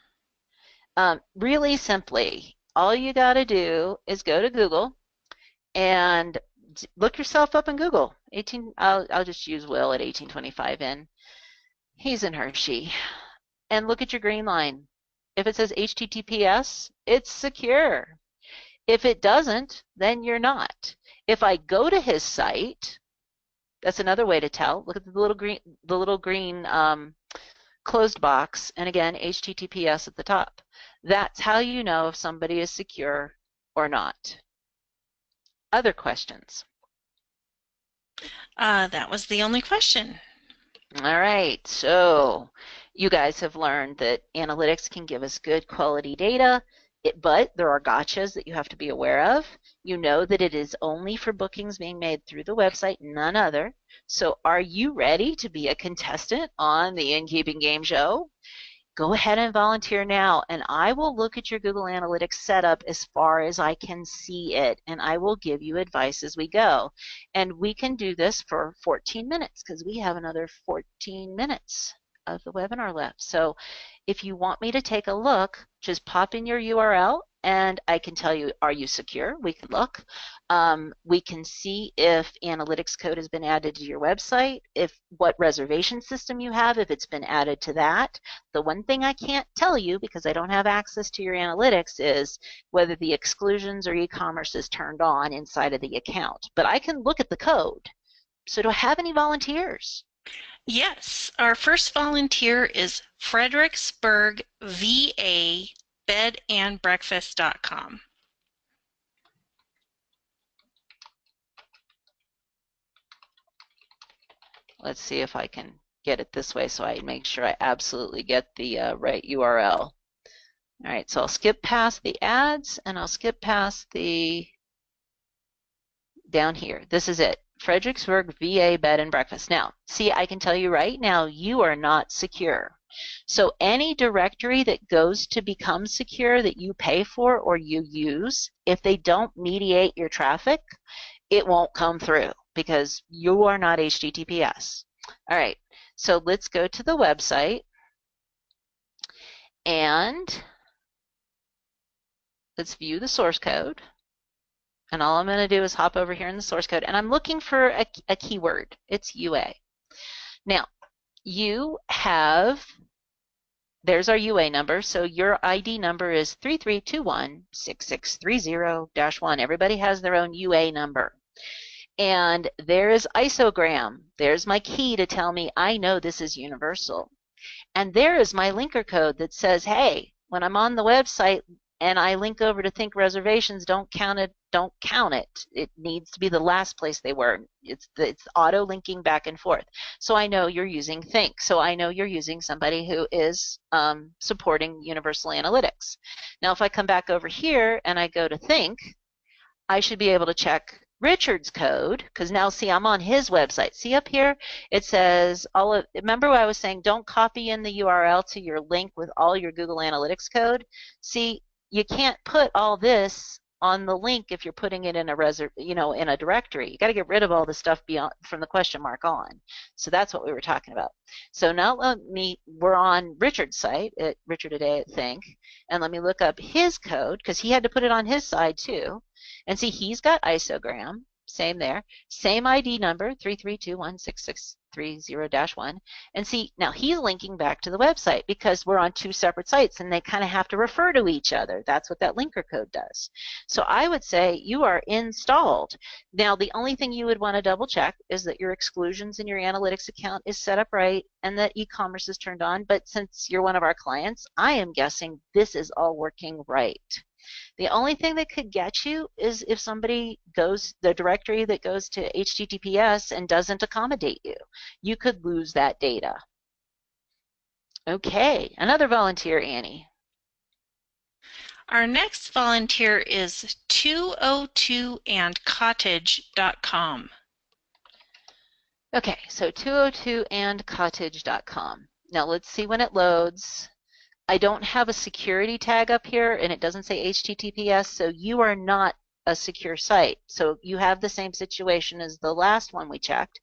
Really simply, all you got to do is go to Google and look yourself up in Google. I'll just use Will at 1825N. He's in Hershey. And look at your green line. If it says HTTPS, it's secure. If it doesn't, then you're not. If I go to his site, that's another way to tell. Look at the little green closed box, and again, HTTPS at the top. That's how you know if somebody is secure or not? Other questions? That was the only question. All right, so you guys have learned that analytics can give us good quality data, but there are gotchas that you have to be aware of. You know that it is only for bookings being made through the website, none other. So are you ready to be a contestant on the Innkeeping Game Show? Go ahead and volunteer now, and I will look at your Google Analytics setup as far as I can see it, and I will give you advice as we go. And we can do this for 14 minutes because we have another 14 minutes of the webinar left. So if you want me to take a look, just pop in your URL and I can tell you, are you secure? We can look. We can see if analytics code has been added to your website, if what reservation system you have, if it's been added to that. The one thing I can't tell you because I don't have access to your analytics is whether the exclusions or e-commerce is turned on inside of the account. But I can look at the code. So do I have any volunteers? Yes, our first volunteer is Fredericksburg, VA, BedandBreakfast.com. Let's see if I can get it this way so I make sure I absolutely get the right URL. All right, so I'll skip past the ads and I'll skip past the down here. This is it. Fredericksburg VA Bed and Breakfast. Now, see, I can tell you right now, you are not secure. So any directory that goes to become secure that you pay for or you use, if they don't mediate your traffic, it won't come through because you are not HTTPS. All right, so let's go to the website and let's view the source code. And all I'm going to do is hop over here in the source code, and I'm looking for a keyword. It's UA. Now, you have, there's our UA number. So your ID number is 33216630-1. Everybody has their own UA number. And there is isogram. There's my key to tell me I know this is universal. And there is my linker code that says, hey, when I'm on the website and I link over to Think Reservations, don't count it. Don't count it. It needs to be the last place they were. It's auto linking back and forth. So I know you're using Think. So I know you're using somebody who is supporting Universal Analytics. Now, if I come back over here and I go to Think, I should be able to check Richard's code, because now see, I'm on his website. See up here, it says remember what I was saying, don't copy in the URL to your link with all your Google Analytics code. See, you can't put all this on the link if you're putting it in a in a directory. You got to get rid of all the stuff beyond from the question mark on. So that's what we were talking about. So now we're on Richard's site at Richard Today at Think, and let me look up his code because he had to put it on his side too. And see, he's got isogram, same there, same ID number, 33216630-1. And see, now he's linking back to the website because we're on two separate sites and they kind of have to refer to each other. That's what that linker code does. So I would say you are installed. Now, the only thing you would want to double check is that your exclusions in your analytics account is set up right and that e-commerce is turned on. But since you're one of our clients, I am guessing this is all working right. The only thing that could get you is if somebody goes, the directory that goes to HTTPS and doesn't accommodate you. You could lose that data. Okay, another volunteer, Annie. Our next volunteer is 202andcottage.com. Okay, so 202andcottage.com. Now let's see when it loads. I don't have a security tag up here and it doesn't say HTTPS, so you are not a secure site. So you have the same situation as the last one we checked,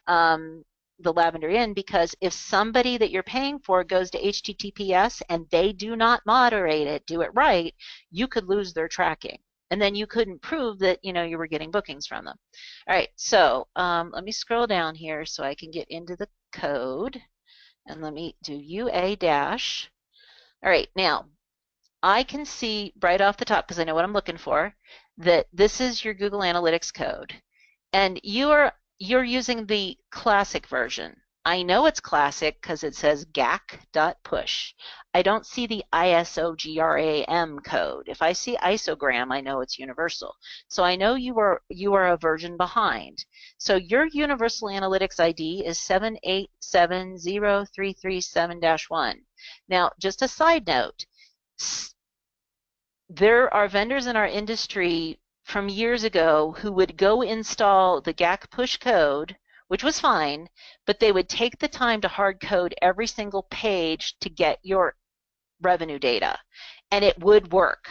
the Lavender Inn, because if somebody that you're paying for goes to HTTPS and they do not moderate it, do it right, you could lose their tracking. And then you couldn't prove that you were getting bookings from them. All right, so let me scroll down here so I can get into the code. And let me do UA dash. All right, now I can see right off the top, because I know what I'm looking for, that this is your Google Analytics code. And you're using the classic version. I know it's classic because it says GAC.push. I don't see the ISOGRAM code. If I see isogram, I know it's universal. So I know you are a version behind. So your universal analytics ID is 7870337-1. Now, just a side note, there are vendors in our industry from years ago who would go install the GAC push code, which was fine, but they would take the time to hard code every single page to get your revenue data, and it would work.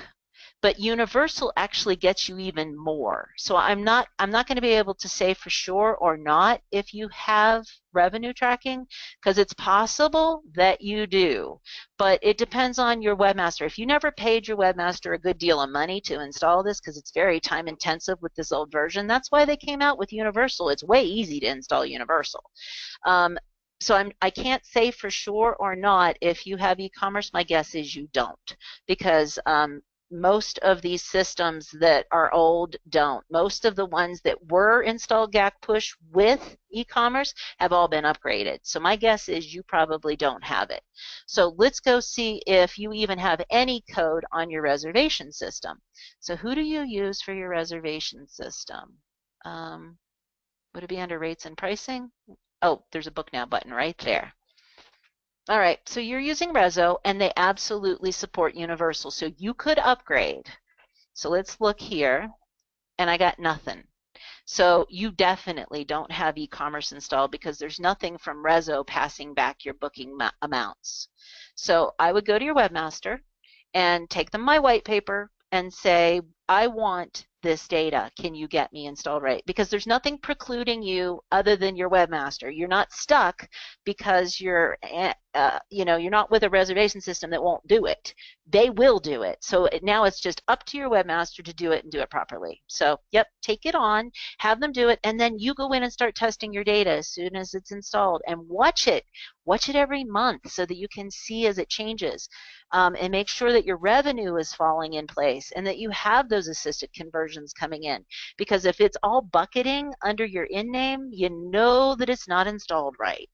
But universal actually gets you even more. So I'm not going to be able to say for sure or not if you have revenue tracking, because it's possible that you do, but it depends on your webmaster. If you never paid your webmaster a good deal of money to install this, because it's very time intensive with this old version, that's why they came out with universal. It's way easy to install universal. So I can't say for sure or not if you have e-commerce. My guess is you don't, because most of these systems that are old don't. Most of the ones that were installed GAC push with e-commerce have all been upgraded. So my guess is you probably don't have it. So let's go see if you even have any code on your reservation system. So who do you use for your reservation system? Would it be under rates and pricing? Oh, there's a book now button right there. All right, so you're using Rezo, and they absolutely support universal, so you could upgrade. So let's look here, and I got nothing. So you definitely don't have e-commerce installed because there's nothing from Rezo passing back your booking amounts. So I would go to your webmaster and take them my white paper and say, I want this data. Can you get me installed right? Because there's nothing precluding you other than your webmaster. You're not stuck because you're not with a reservation system that won't do it. They will do it. So now it's just up to your webmaster to do it and do it properly. So yep, take it on, have them do it, and then you go in and start testing your data as soon as it's installed, and watch it. Watch it every month so that you can see as it changes, and make sure that your revenue is falling in place and that you have those assisted conversions coming in. Because if it's all bucketing under your in name, you know that it's not installed right.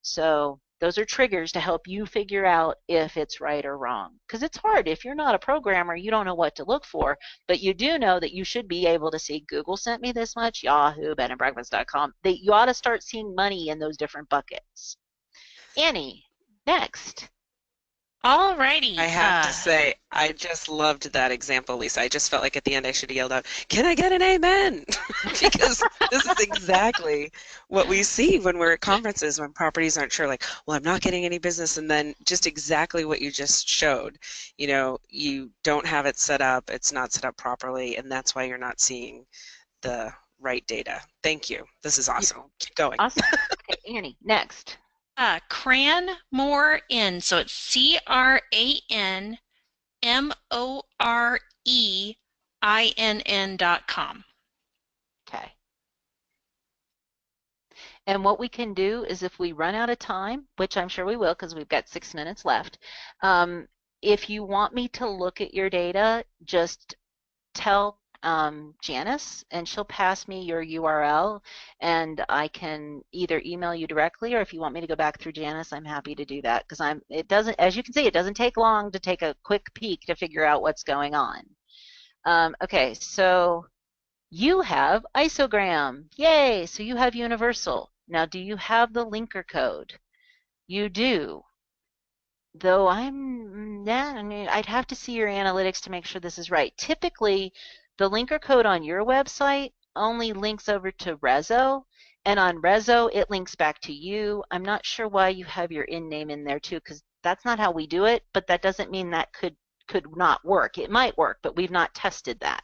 So those are triggers to help you figure out if it's right or wrong. Because it's hard. If you're not a programmer, you don't know what to look for, but you do know that you should be able to see Google sent me this much, Yahoo, BedandBreakfast.com. You ought to start seeing money in those different buckets. Annie, next. All righty. I have to say, I just loved that example, Lisa. I just felt like at the end I should have yelled out, "Can I get an amen?" Because this is exactly what we see when we're at conferences, when properties aren't sure, like, well, I'm not getting any business, and then just exactly what you just showed. You know, you don't have it set up, it's not set up properly, and that's why you're not seeing the right data. Thank you. This is awesome. Keep going. Awesome. Okay, Annie, next. Cranmore Inn. So it's CRANMOREINN.com. Okay. And what we can do is, if we run out of time, which I'm sure we will because we've got 6 minutes left, if you want me to look at your data, just tell Janice, and she'll pass me your URL, and I can either email you directly, or if you want me to go back through Janice, I'm happy to do that, because it doesn't, as you can see, it doesn't take long to take a quick peek to figure out what's going on. Okay, so you have isogram. Yay! So you have universal. Now, do you have the linker code? You do. Though I'd have to see your analytics to make sure this is right. Typically, the linker code on your website only links over to Rezo, and on Rezo, it links back to you. I'm not sure why you have your in name in there too, because that's not how we do it, but that doesn't mean that could not work. It might work, but we've not tested that.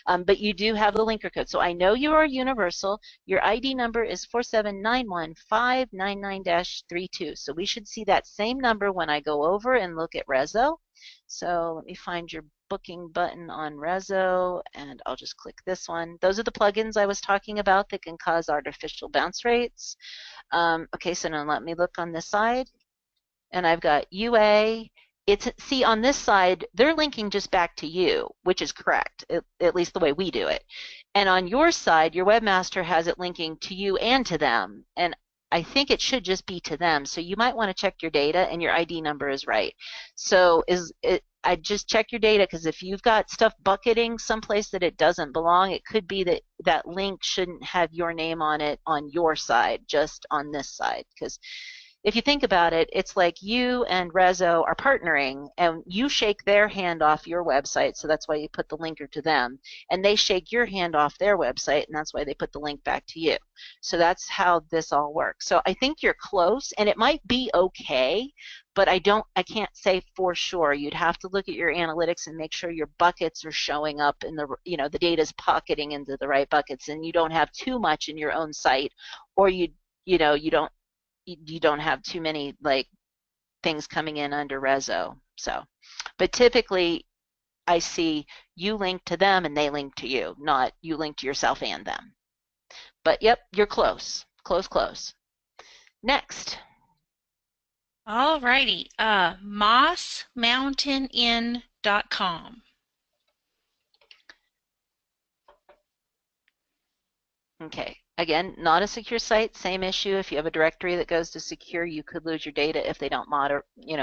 But you do have the linker code. So I know you are universal. Your ID number is 4791599-32. So we should see that same number when I go over and look at Rezo. So let me find your booking button on Rezo, and I'll just click this one. Those are the plugins I was talking about that can cause artificial bounce rates. Okay, so now let me look on this side, and I've got UA. See, on this side, they're linking just back to you, which is correct, at least the way we do it. And on your side, your webmaster has it linking to you and to them. And I think it should just be to them. So you might want to check your data and your ID number is right. So I just check your data, because if you've got stuff bucketing someplace that it doesn't belong, it could be that that link shouldn't have your name on it on your side, just on this side. Because if you think about it, it's like you and Rezo are partnering, and you shake their hand off your website, so that's why you put the linker to them, and they shake your hand off their website, and that's why they put the link back to you. So that's how this all works. So I think you're close, and it might be okay, but I can't say for sure. You'd have to look at your analytics and make sure your buckets are showing up in the, the data's pocketing into the right buckets, and you don't have too much in your own site, or you don't have too many like things coming in under Rezo. So, but typically I see you link to them and they link to you, not you link to yourself and them. But yep, you're close. Close. Next. All righty. mossmountaininn.com. Okay. Again, not a secure site, same issue. If you have a directory that goes to secure, you could lose your data if they don't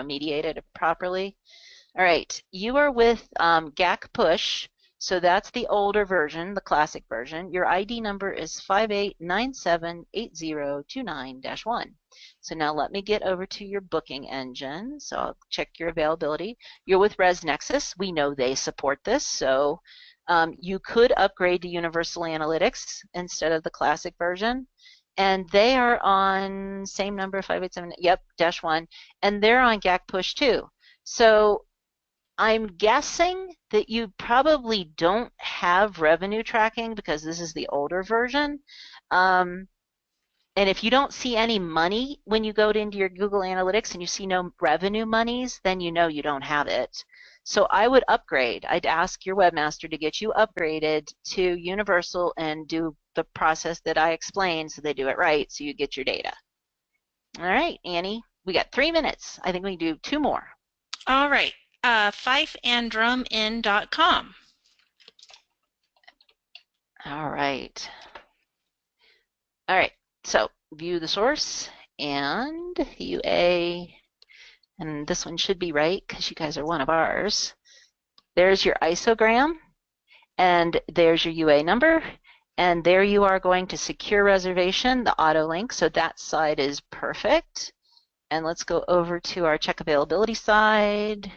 mediate it properly. All right, you are with GAC Push, so that's the older version, the classic version. Your ID number is 58978029-1. So now let me get over to your booking engine. So I'll check your availability. You're with ResNexus. We know they support this, so you could upgrade to Universal Analytics instead of the classic version. And they are on same number, 587, yep, -1, and they're on GAC Push too. So I'm guessing that you probably don't have revenue tracking because this is the older version. And if you don't see any money when you go into your Google Analytics and you see no revenue monies, then you know you don't have it. So I would upgrade. I'd ask your webmaster to get you upgraded to Universal and do the process that I explained so they do it right so you get your data. All right, Annie, we got 3 minutes. I think we can do 2 more. All right. fifeanddruminn.com. All right. So view the source and UA, and this one should be right because you guys are one of ours. There's your isogram, and there's your UA number, and there you are going to secure reservation, the auto link, so that side is perfect. And let's go over to our check availability side.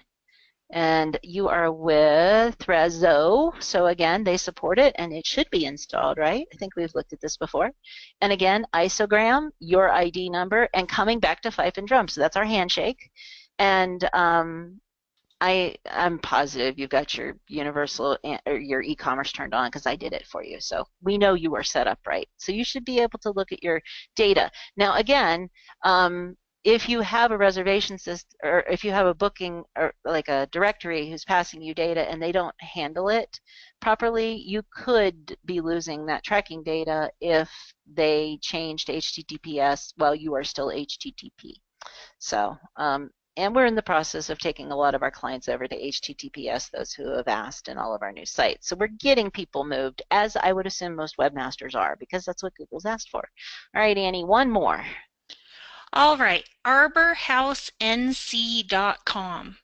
And you are with Rezo, so again, they support it, and it should be installed, right? I think we've looked at this before. And again, isogram, your ID number, and coming back to Fife and Drum, so that's our handshake. And I'm positive you've got your Universal or your e-commerce turned on because I did it for you, so we know you are set up right. So you should be able to look at your data. Now, again, if you have a reservation system, or if you have a booking or like a directory who's passing you data and they don't handle it properly, you could be losing that tracking data if they changed HTTPS while you are still HTTP. So, and we're in the process of taking a lot of our clients over to HTTPS, those who have asked, in all of our new sites. So we're getting people moved, as I would assume most webmasters are, because that's what Google's asked for. All right, Annie, one more. All right, arborhousenc.com.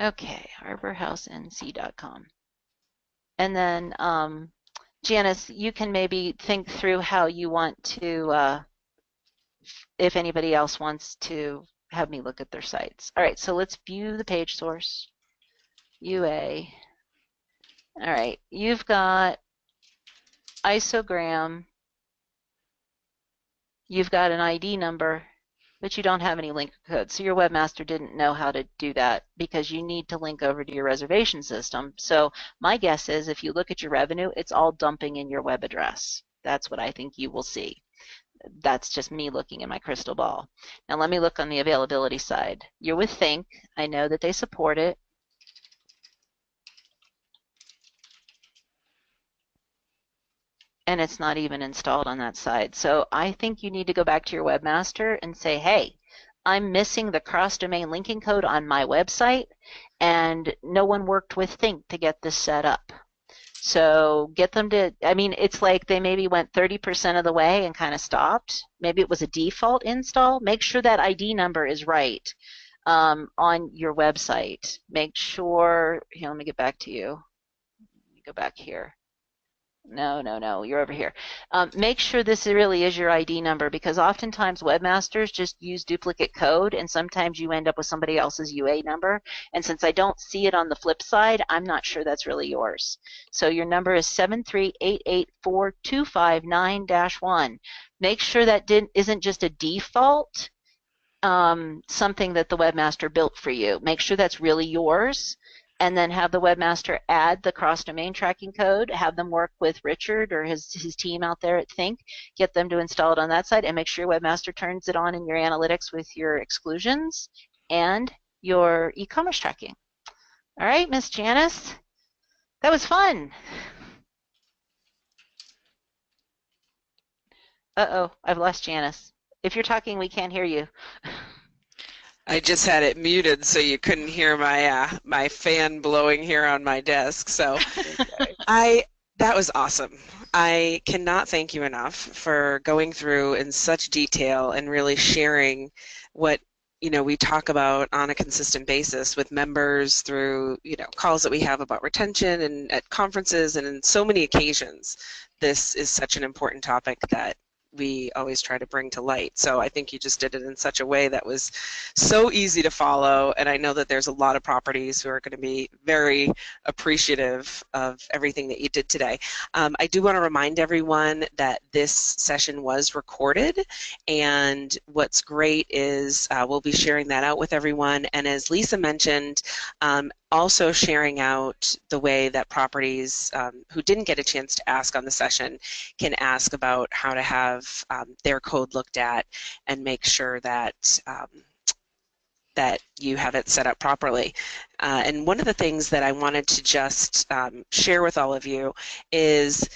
Okay, arborhousenc.com. And then, Janice, you can maybe think through how you want to, if anybody else wants to have me look at their sites. All right, so let's view the page source, UA. All right, you've got isogram. You've got an ID number, but you don't have any link code. So your webmaster didn't know how to do that because you need to link over to your reservation system. So my guess is if you look at your revenue, it's all dumping in your web address. That's what I think you will see. That's just me looking in my crystal ball. Now let me look on the availability side. You're with Think. I know that they support it. And it's not even installed on that side. So I think you need to go back to your webmaster and say, hey, I'm missing the cross-domain linking code on my website, and no one worked with Think to get this set up. So get them to, I mean, it's like they maybe went 30% of the way and kind of stopped. Maybe it was a default install. Make sure that ID number is right on your website. Make sure, here, let me get back to you. Let me go back here. No, no, no, you're over here. Make sure this really is your ID number, because oftentimes webmasters just use duplicate code, and sometimes you end up with somebody else's UA number. And since I don't see it on the flip side, I'm not sure that's really yours. So your number is 7388425-9-1. Make sure that isn't just a default something that the webmaster built for you. Make sure that's really yours, and then have the webmaster add the cross-domain tracking code, have them work with Richard or his team out there at Think, get them to install it on that side, and make sure your webmaster turns it on in your analytics with your exclusions and your e-commerce tracking. All right, Miss Janice, that was fun. Uh-oh, I've lost Janice. If you're talking, we can't hear you. I just had it muted so you couldn't hear my my fan blowing here on my desk. So that was awesome. I cannot thank you enough for going through in such detail and really sharing what we talk about on a consistent basis with members through calls that we have about retention and at conferences and in so many occasions. This is such an important topic that we always try to bring to light. So I think you just did it in such a way that was so easy to follow, and I know that there's a lot of properties who are going to be very appreciative of everything that you did today. I do want to remind everyone that this session was recorded, and what's great is we'll be sharing that out with everyone, and as Lisa mentioned, also sharing out the way that properties who didn't get a chance to ask on the session can ask about how to have their code looked at and make sure that that you have it set up properly. And one of the things that I wanted to just share with all of you is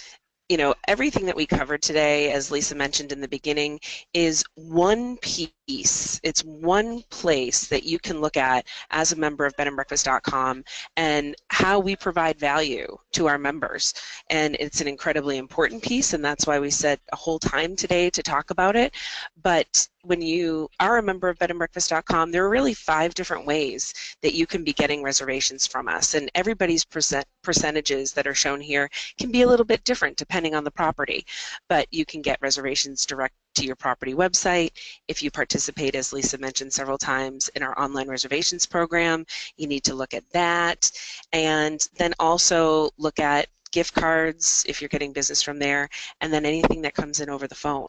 everything that we covered today, as Lisa mentioned in the beginning, is one piece. It's one place that you can look at as a member of BedandBreakfast.com and how we provide value to our members. And it's an incredibly important piece, and that's why we set a whole time today to talk about it. But when you are a member of BedandBreakfast.com, there are really 5 different ways that you can be getting reservations from us. And everybody's percentages that are shown here can be a little bit different depending on the property. But you can get reservations direct to your property website. If you participate, as Lisa mentioned several times, in our online reservations program, you need to look at that. And then also look at gift cards if you're getting business from there, and then anything that comes in over the phone.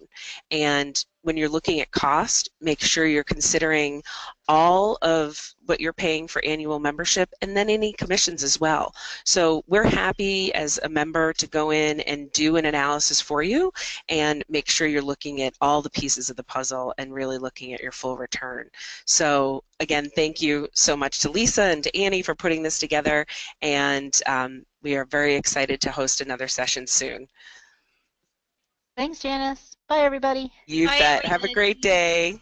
And when you're looking at cost, make sure you're considering all of what you're paying for annual membership and then any commissions as well. So we're happy as a member to go in and do an analysis for you and make sure you're looking at all the pieces of the puzzle and really looking at your full return. So again, thank you so much to Lisa and to Annie for putting this together, and we are very excited to host another session soon. Thanks, Janice. Bye, everybody. You Bye, bet. Have a great everybody. day.